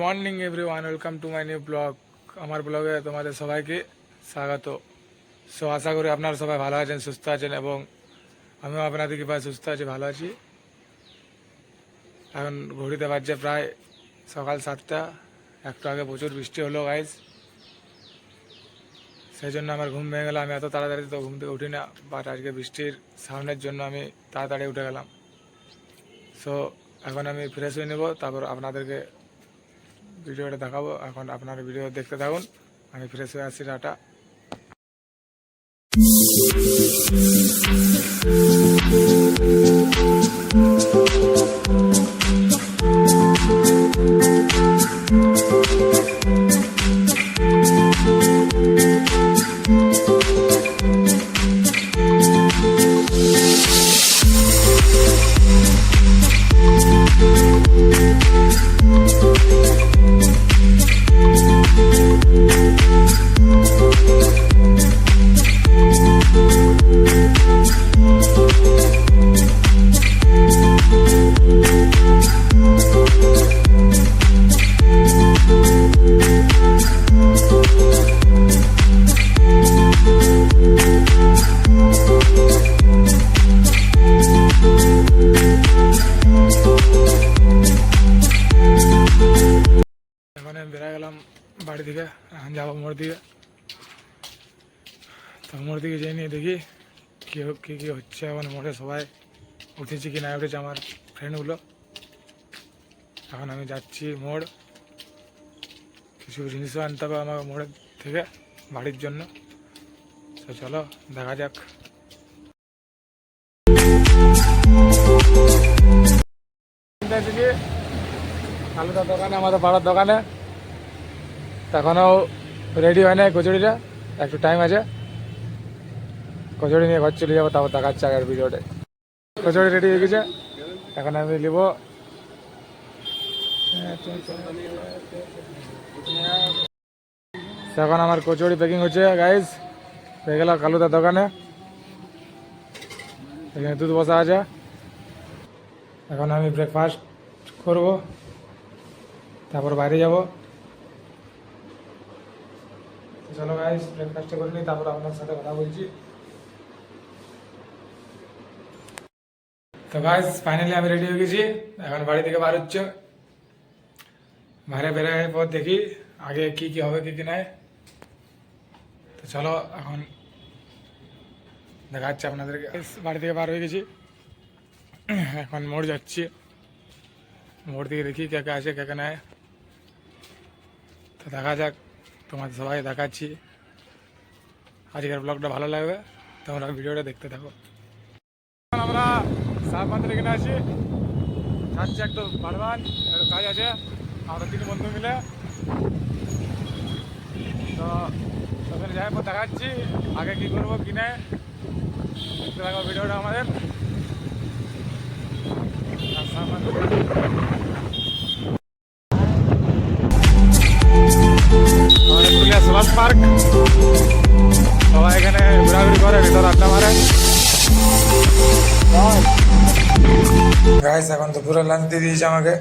Morning everyone, welcome to my new blog. আমার ব্লগে তোমাদের সবাইকে স্বাগত। সো আশা করি আপনারা সবাই ভালো আছেন, সুস্থ আছেন এবং আমিও আপনাদের কৃপায় সুস্থ আছি, ভালো আছি। এখন ঘড়িতে বাজছে প্রায় সকাল 7টা। একটু আগে প্রচুর বৃষ্টি হলো গাইজ, সেই জন্য আমার ঘুম ভেঙে গেল। আমি এত তাড়াতাড়ি তো ঘুম থেকে উঠি না, বাট আজকে বৃষ্টির সাউন্ডের জন্য আমি তাড়াতাড়ি উঠে গেলাম। সো এখন আমি ফ্রেশ হয়ে নেব, তারপর আপনাদেরকে ভিডিওটা দেখাবো। এখন আপনারা ভিডিও দেখতে থাকুন, আমি ফ্রেশ হয়ে আসছি। টাটা। এখন আমি বেড়ে গেলাম বাড়ি থেকে, এখন যাবো মোড় দিকে। তো মোড় দিকে যেয়ে নিয়ে দেখি কী কী হচ্ছে। এখন মোড়ে সবাই উঠেছে কি না উঠেছে আমার ফ্রেন্ডগুলো। এখন আমি যাচ্ছি মোড়, কিছু জিনিসও আনতে হবে আমার মোড়ের থেকে বাড়ির জন্য। তো চলো দেখা যাক। আলুদার দোকানে, আমাদের পাড়ার দোকানে এখনও রেডি হয় নাই কচুরিটা, একটু টাইম আছে। কচুরি নিয়ে ঘর চলে যাবো, তারপর দেখাচ্ছে আগের ভিডিওতে। কচুরি রেডি হয়ে গেছে, এখন আমি নেব। এখন আমার কচুরি প্যাকিং হচ্ছে গাইজ, হয়ে গেল কালুদার দোকানে। এখানে দুধ বসা আছে, এখন আমি ব্রেকফাস্ট করব, তারপর বাইরে যাব। চলো গাইজ ব্রেকফাস্টটা করে নিই, তারপর আপনার সাথে কথা বলছি। তো গাইজ ফাইনালি আমি রেডি হয়ে গেছি, এখন বাড়ি থেকে বার হচ্ছে। বাইরে বেরোনোর পর দেখি আগে কি কি হবে কি কি নাই। তো চলো এখন দেখা যাচ্ছে আপনাদেরকে। বাড়ি থেকে বার হয়ে গেছি, এখন মোড় যাচ্ছি। মোড় থেকে দেখি কে কে আছে কে কে নাই। তো দেখা যাক, তোমাদের সবাই দেখাচ্ছি। আজকের ব্লগটা ভালো লাগবে, তোমরা ভিডিওটা দেখতে থাকো। আমরা সাত মাত্র এখানে আছি, যাচ্ছি একটু বাড়বান, একটু কাজ আছে আমরা 3 বন্ধু মিলে। তো ওখানে যাই পর দেখাচ্ছি আগে কী করবো কি না, দেখতে থাকো ভিডিওটা আমাদের। সুভাষ পার্ক, সবাই এখানে ঘোরাঘুরি করে, ভিতর আড্ডা মারে। গাইস এখন তো পুরো লাঞ্চ দিয়ে দিয়েছে আমাকে,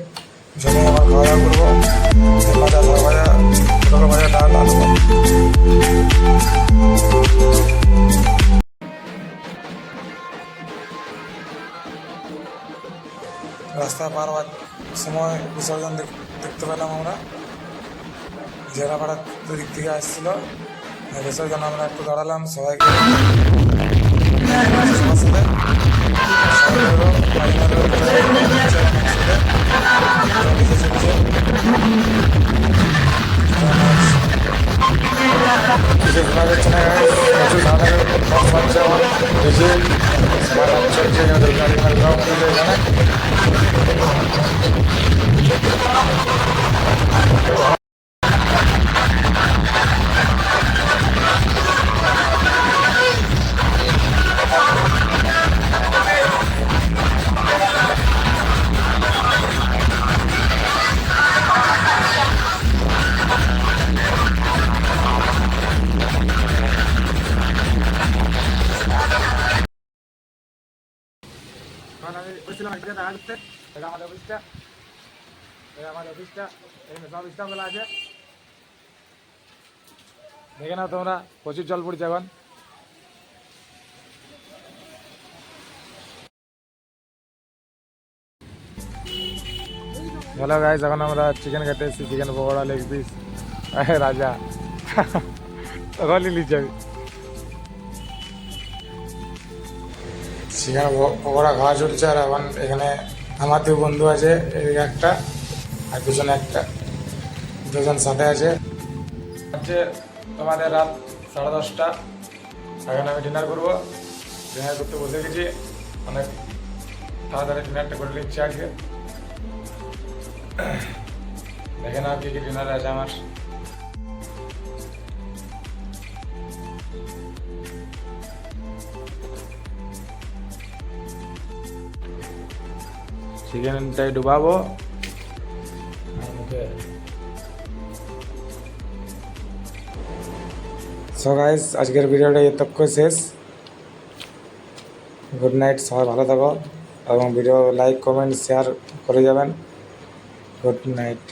জন্য আবার খাওয়া দাওয়া করবো। ভাজা, শাক ভাজা, পটল ভাজা, ডাল, আলু। রাস্তা পার হওয়ার সময় বিসর্জন দেখতে পেলাম আমরা। জেলাপাড়ার দিক থেকে আসছিল বিসর্জন, আমরা একটু দাঁড়ালাম সবাইকে। কিছু ঘোরা যাচ্ছে না, প্রচুর ধানের কম বাচ্চা আমার বেশি সবার চলছে গাড়ি মারি গাও এখানে। আমি বলছিলাম একটা দেখা করতে, এটা আমাদের অফিসটা। এই আমার অফিসটা, এখানে সব স্টাফগুলো আছে, দেখে নাও তোমরা, প্রচুর জল পড়ছে এখন। হ্যালো গাইস, এখন আমরা চিকেন খেতে এসেছি, চিকেন পকোড়া, লেগ পিস, রাজা তখন নিয়ে যাবি। চিকেন পকোড়া খাওয়া চলছে, আর এখন এখানে আমার দুই বন্ধু আছে, এদিকে একটা আর পিছনে একটা, দুজন সাথে আছে। হচ্ছে তোমাদের রাত 10:30, এখন আমি ডিনার করবো, ডিনার করতে বসে গেছি, অনেক তাড়াতাড়ি ডিনারটা করে নিচ্ছি আজকে। দেখে নাও কি কি ডিনার আছে আমার। চিকেনটাই ডুবাবো। সো গাইস, আজকের ভিডিওটা এতটুকু শেষ। গুড নাইট, সবাই ভালো থাকো এবং ভিডিও লাইক কমেন্ট শেয়ার করে যাবেন। Good night.